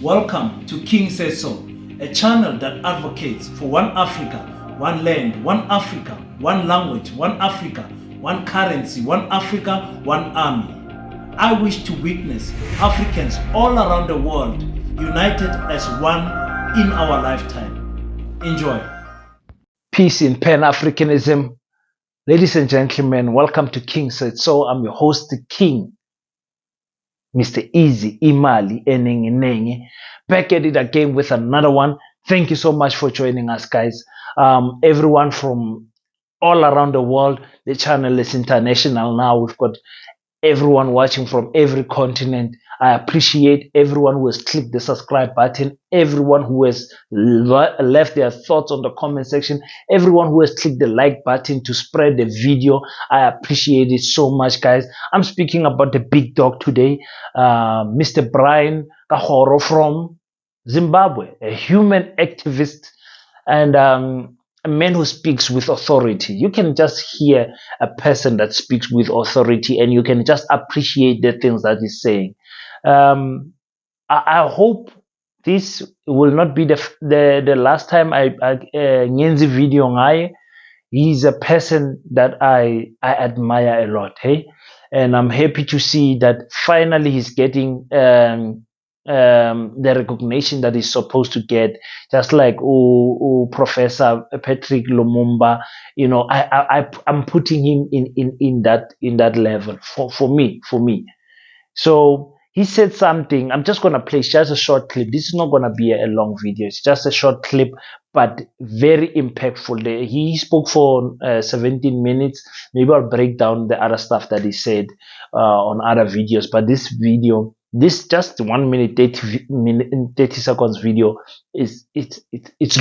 Welcome to King Says So, a channel that advocates for one Africa, one land, one Africa, one language, one Africa, one currency, one Africa, one army. I wish to witness Africans all around the world united as one in our lifetime. Enjoy. Peace in Pan-Africanism. Ladies and gentlemen, welcome to King Said So. I'm your host, the King, Mr. Easy Imali Enenge, back at it again with another one. Thank you so much for joining us, guys. Everyone from all around the world. The channel is international now. We've got everyone watching from every continent. I appreciate everyone who has clicked the subscribe button, everyone who has left their thoughts on the comment section, everyone who has clicked the like button to spread the video. I appreciate it so much, guys. I'm speaking about the big dog today, Mr. Brian Kagoro from Zimbabwe, a human activist and a man who speaks with authority. You can just hear a person that speaks with authority and you can just appreciate the things that he's saying. I hope this will not be the last time I Nyenzi video ngaye. He's a person that I admire a lot, hey? And I'm happy to see that finally he's getting the recognition that he's supposed to get, just like Professor Patrick Lumumba. You know, I'm putting him in that level for me. So he said something. I'm just gonna play just a short clip. This is not gonna be a long video. It's just a short clip, but very impactful. He spoke for 17 minutes. Maybe I'll break down the other stuff that he said on other videos. But this video, this just 1 minute 30 seconds video it's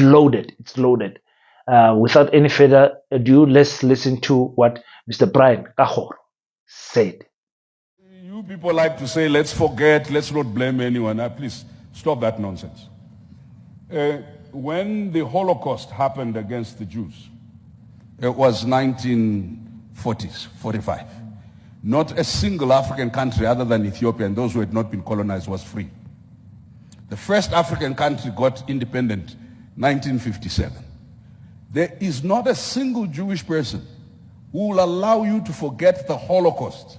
loaded. It's loaded. Without any further ado, let's listen to what Mr. Brian Kagoro said. You people like to say, let's forget, let's not blame anyone. Please stop that nonsense. When the Holocaust happened against the Jews, it was 1940s, 45. Not a single African country other than Ethiopia and those who had not been colonized was free. The first African country got independent 1957. There is not a single Jewish person who will allow you to forget the Holocaust.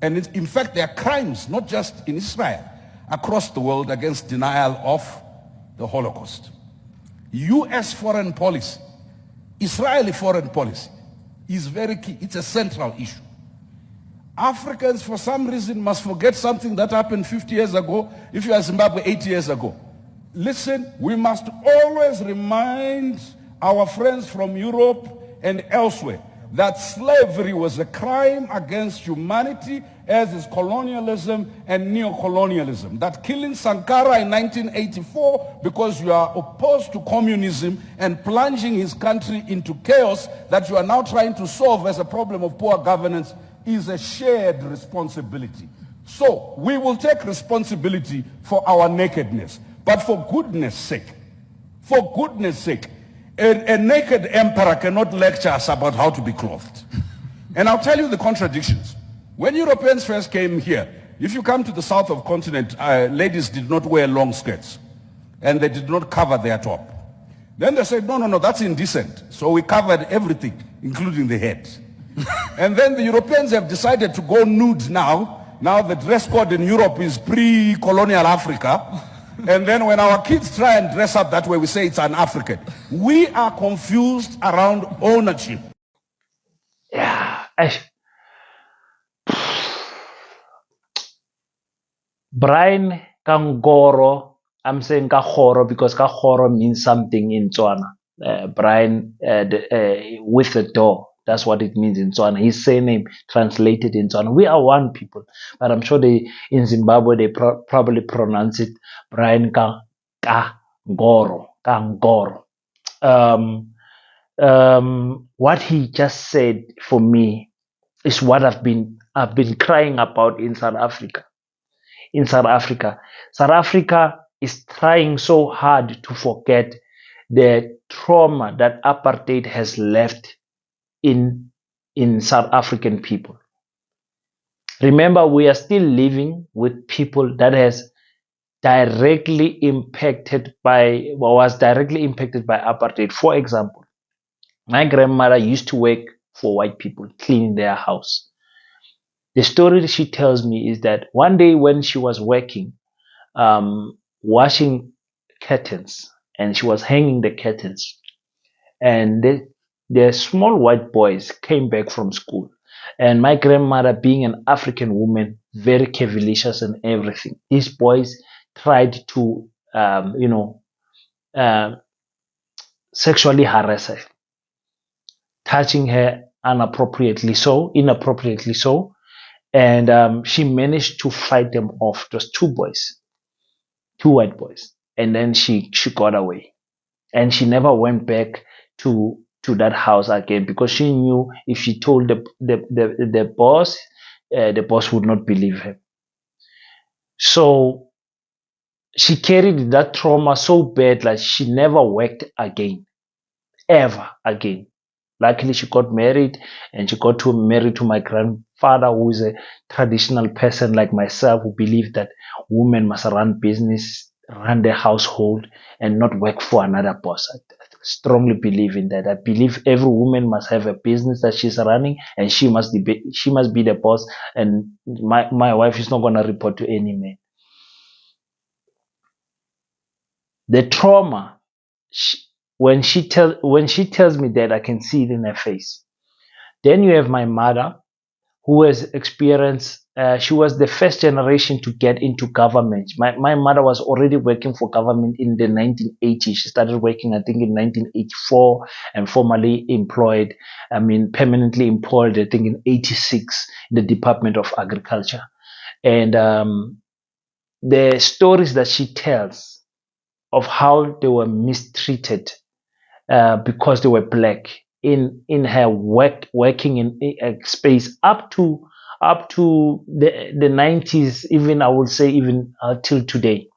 And in fact, there are crimes, not just in Israel, across the world against denial of the Holocaust. U.S. foreign policy, Israeli foreign policy is very key. It's a central issue. Africans, for some reason, must forget something that happened 50 years ago, if you are Zimbabwe 80 years ago. Listen, we must always remind our friends from Europe and elsewhere that slavery was a crime against humanity, as is colonialism and neocolonialism. That killing Sankara in 1984 because you are opposed to communism and plunging his country into chaos that you are now trying to solve as a problem of poor governance is a shared responsibility. So we will take responsibility for our nakedness. But for goodness sake, a naked emperor cannot lecture us about how to be clothed. And I'll tell you the contradictions. When Europeans first came here, if you come to the south of the continent, ladies did not wear long skirts. And they did not cover their top. Then they said, no, that's indecent. So we covered everything, including the head. And then the Europeans have decided to go nude now. Now the dress code in Europe is pre-colonial Africa. And then when our kids try and dress up that way, we say it's an African. We are confused around ownership. Yeah. Brian Kagoro, I'm saying Kagoro because Kagoro means something in Tswana. Brian with the door. That's what it means in Tswana. His surname translated in Tswana. We are one people, but I'm sure in Zimbabwe they probably pronounce it Brian Kagoro. What he just said for me is what I've been crying about in South Africa. South Africa is trying so hard to forget the trauma that apartheid has left in South African people. Remember, we are still living with people that was directly impacted by apartheid. For example, my grandmother used to work for white people, cleaning their house. The story she tells me is that one day when she was working, washing curtains, and she was hanging the curtains, and the small white boys came back from school. And my grandmother, being an African woman, very curvilicious and everything, these boys tried to, uh, sexually harass her, touching her inappropriately so. And she managed to fight them off. Just two boys, two white boys, and then she got away, and she never went back to that house again, because she knew if she told the boss would not believe her. So she carried that trauma so bad that she never worked again, ever again. Luckily, she got married, and she got to married to my grandfather, who is a traditional person like myself, who believed that women must run business, run their household, and not work for another boss. I strongly believe in that. I believe every woman must have a business that she's running, and she must be the boss. And my wife is not going to report to any man. The trauma, she, when she tells me that, I can see it in her face. Then you have my mother, who has experienced, she was the first generation to get into government. My mother was already working for government in the 1980s. She started working, I think, in 1984, and formally employed, permanently employed, I think, in 86 in the Department of Agriculture. And the stories that she tells of how they were mistreated because they were black in her working in a space up to the 90s, even I would say even till today.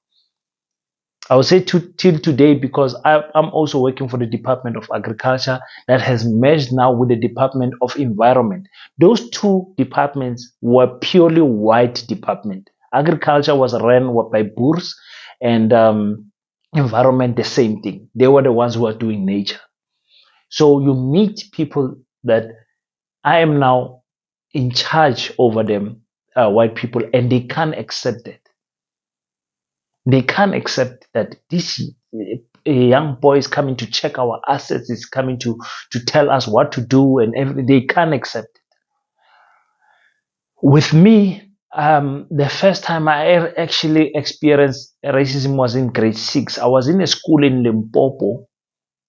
I would say till today, because I'm also working for the Department of Agriculture that has merged now with the Department of Environment. Those two departments were purely white department. Agriculture was run by Boers, and environment the same thing. They were the ones who were doing nature. So you meet people that I am now in charge over them, white people, and they can't accept that. They can't accept that this young boy is coming to check our assets, is coming to tell us what to do, and everything. They can't accept it. With me, the first time I actually experienced racism was in grade 6. I was in a school in Limpopo,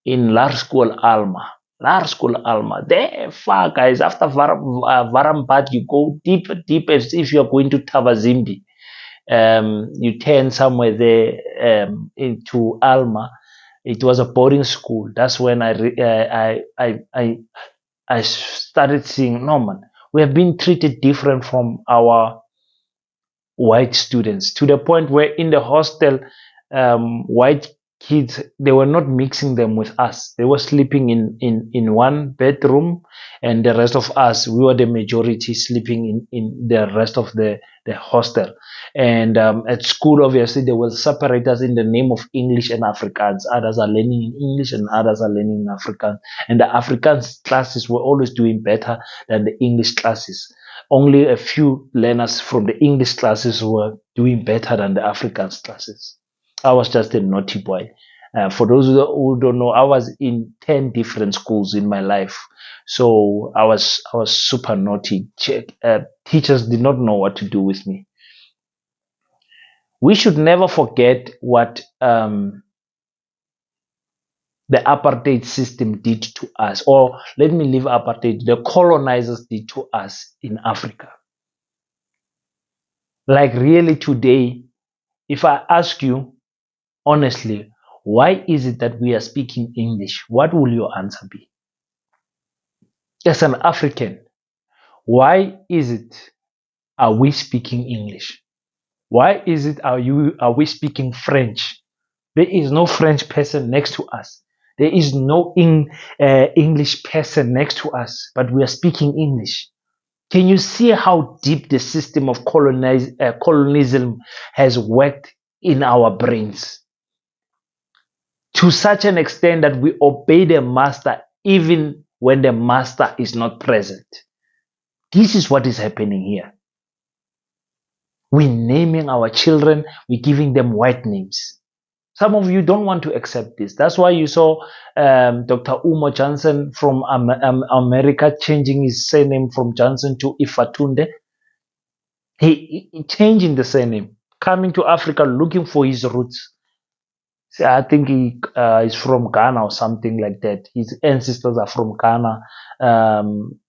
in Laer School Alma. Laer School Alma. There, far guys, after Varambat, you go deeper, deeper, as if you're going to Tavazimbi. You turn somewhere there into Alma. It was a boarding school. That's when I started seeing, no man, we have been treated different from our white students, to the point where in the hostel, white kids, they were not mixing them with us. They were sleeping in one bedroom, and the rest of us, we were the majority, sleeping in the rest of the hostel. And at school, obviously, they will separate us in the name of English and Afrikaans. Others are learning in English and others are learning in Afrikaans. And the Afrikaans classes were always doing better than the English classes. Only a few learners from the English classes were doing better than the Afrikaans classes. I was just a naughty boy. For those who don't know, I was in 10 different schools in my life. So I was super naughty. Teachers did not know what to do with me. We should never forget what the apartheid system did to us, or let me leave apartheid, the colonizers did to us in Africa. Like really today, if I ask you honestly, why is it that we are speaking English? What will your answer be? As an African, why is it are we speaking English? Why is it are we speaking French? There is no French person next to us. There is no English person next to us, but we are speaking English. Can you see how deep the system of colonialism has worked in our brains to such an extent that we obey the master even when the master is not present. This is what is happening here. We're naming our children, we're giving them white names. Some of you don't want to accept this. That's why you saw Dr. Umo Johnson from America changing his surname from Johnson to Ifatunde. He changing the surname, coming to Africa looking for his roots. See, I think he is from Ghana or something like that. His ancestors are from Ghana.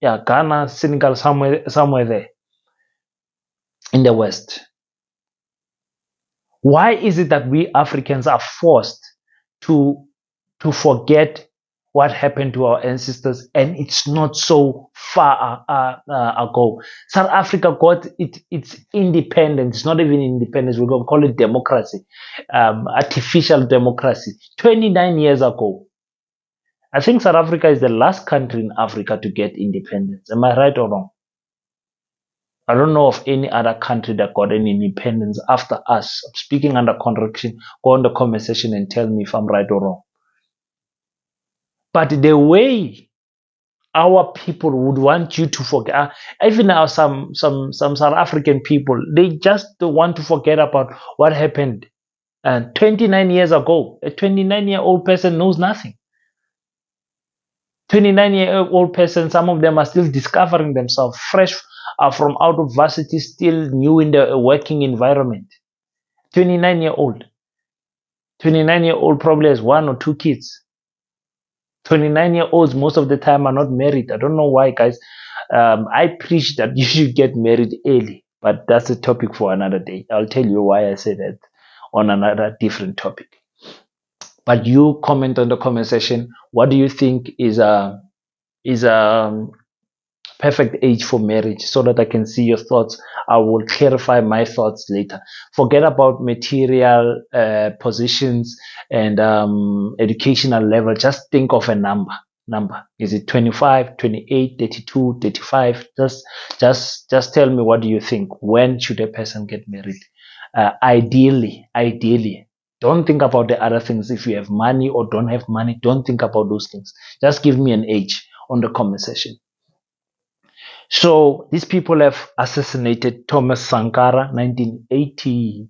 Ghana, Senegal, somewhere there in the West. Why is it that we Africans are forced to forget what happened to our ancestors, and it's not so far ago? South Africa got its independence. It's not even independence. We're going to call it democracy, artificial democracy, 29 years ago. I think South Africa is the last country in Africa to get independence. Am I right or wrong? I don't know of any other country that got any independence after us. I'm speaking under correction. Go on the comment section and tell me if I'm right or wrong. But the way our people would want you to forget, even now some South African people, they just want to forget about what happened 29 years ago. A 29-year-old person knows nothing. 29-year-old person, some of them are still discovering themselves, fresh from out of varsity, still new in the working environment. 29-year-old. 29-year-old probably has 1 or 2 kids. 29-year-olds most of the time are not married. I don't know why, guys. I preach that you should get married early, but that's a topic for another day. I'll tell you why I say that on another different topic. But you comment on the comment section. What do you think is a perfect age for marriage, so that I can see your thoughts? I will clarify my thoughts later. Forget about material positions and educational level. Just think of a number. Is it 25, 28, 32, 35? Just tell me, what do you think? When should a person get married? Ideally. Don't think about the other things. If you have money or don't have money, don't think about those things. Just give me an age on the comment section. So these people have assassinated Thomas Sankara, 1980,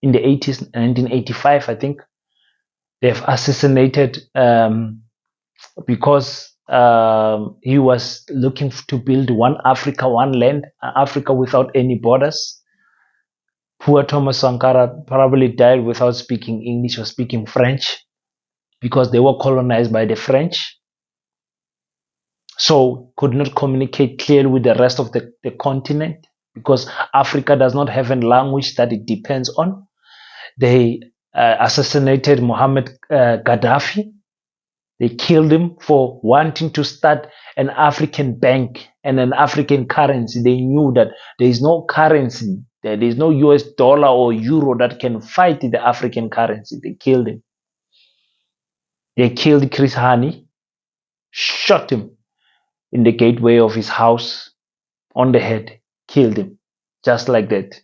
in the 80s, 1985, I think. They've assassinated because he was looking to build one Africa, one land, Africa without any borders. Poor Thomas Sankara probably died without speaking English or speaking French, because they were colonized by the French. So could not communicate clearly with the rest of the continent, because Africa does not have a language that it depends on. They assassinated Muhammad Gaddafi. They killed him for wanting to start an African bank and an African currency. They knew that there is no currency, there is no US dollar or euro that can fight the African currency. They killed him. They killed Chris Hani, shot him in the gateway of his house on the head, killed him just like that,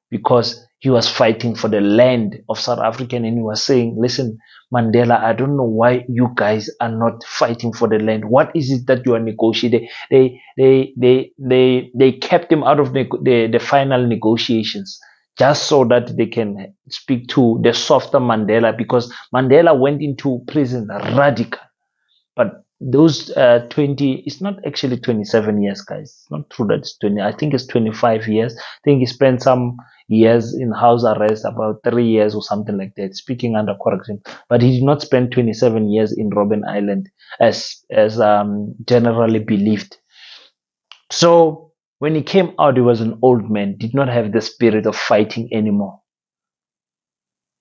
because he was fighting for the land of South Africa, and he was saying, listen, Mandela, I don't know why you guys are not fighting for the land. What is it that you are negotiating? They kept him out of the final negotiations, just so that they can speak to the softer Mandela, because Mandela went into prison radical. But those 20, it's not actually 27 years, guys. It's not true that it's 20. I think it's 25 years. I think he spent some years in house arrest, about 3 years or something like that, speaking under correction. But he did not spend 27 years in Robben Island as generally believed. So when he came out, he was an old man, did not have the spirit of fighting anymore.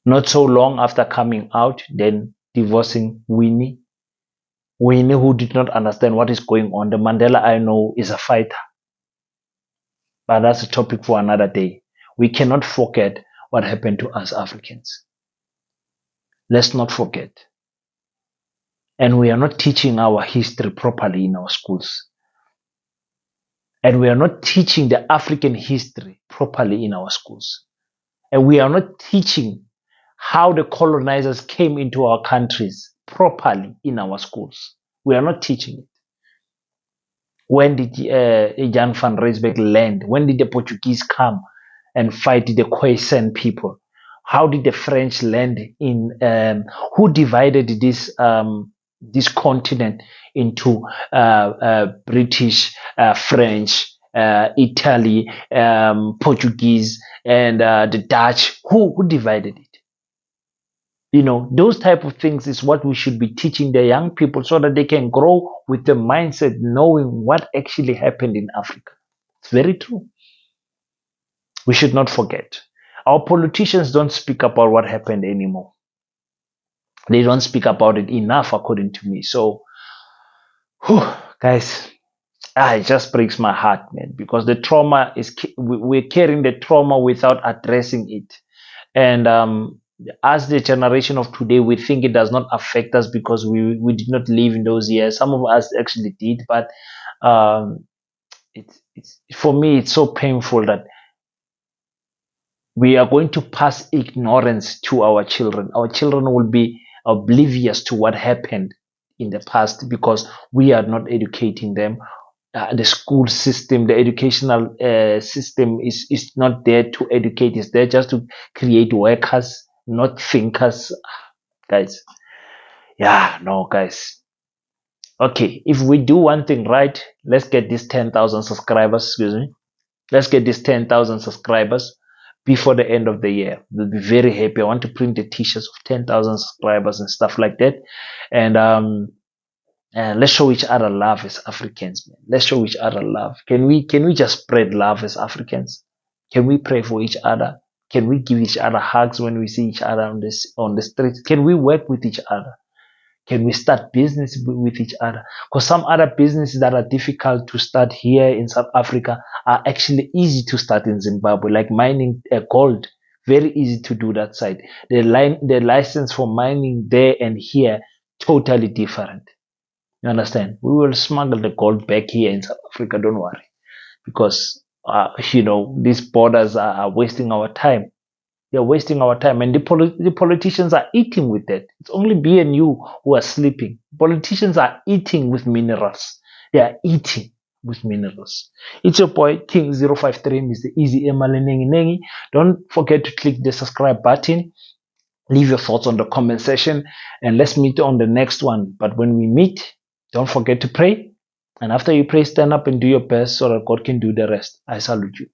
Not so long after coming out, then divorcing Winnie, who did not understand what is going on. The Mandela I know is a fighter. But that's a topic for another day. We cannot forget what happened to us Africans. Let's not forget. And we are not teaching our history properly in our schools. And we are not teaching the African history properly in our schools. And we are not teaching how the colonizers came into our countries properly in our schools. We are not teaching it. When did Jan van Rysburg land? When did the Portuguese come and fight the Khoisan people? How did the French land in? Who divided this continent into British, French, Italy, Portuguese, and the Dutch? Who divided it? You know, those type of things is what we should be teaching the young people so that they can grow with the mindset knowing what actually happened in Africa. It's very true. We should not forget. Our politicians don't speak about what happened anymore. They don't speak about it enough, according to me. So, guys, it just breaks my heart, man, because the trauma is, we're carrying the trauma without addressing it. And as the generation of today, we think it does not affect us because we did not live in those years. Some of us actually did, but it's for me, it's so painful that we are going to pass ignorance to our children. Our children will be oblivious to what happened in the past because we are not educating them. The school system, the educational system is not there to educate. It's there just to create workers, not thinkers. Guys, yeah, no, guys. Okay, if we do one thing right, let's get this 10,000 subscribers. Excuse me. Let's get this 10,000 subscribers before the end of the year. We'll be very happy. I want to print the t-shirts of 10,000 subscribers and stuff like that. And let's show each other love as Africans, man. Let's show each other love. Can we just spread love as Africans? Can we pray for each other? Can we give each other hugs when we see each other on the streets? Can we work with each other? Can we start business with each other? Because some other businesses that are difficult to start here in South Africa are actually easy to start in Zimbabwe, like mining gold. Very easy to do that side. The license for mining there and here, totally different. You understand? We will smuggle the gold back here in South Africa, don't worry. Because, these borders are wasting our time. They're wasting our time. And the politicians are eating with that. It's only me and you who are sleeping. Politicians are eating with minerals. They are eating with minerals. It's your boy, King053, Mr. Easy Nengi. Don't forget to click the subscribe button. Leave your thoughts on the comment section. And let's meet on the next one. But when we meet, don't forget to pray. And after you pray, stand up and do your best so that God can do the rest. I salute you.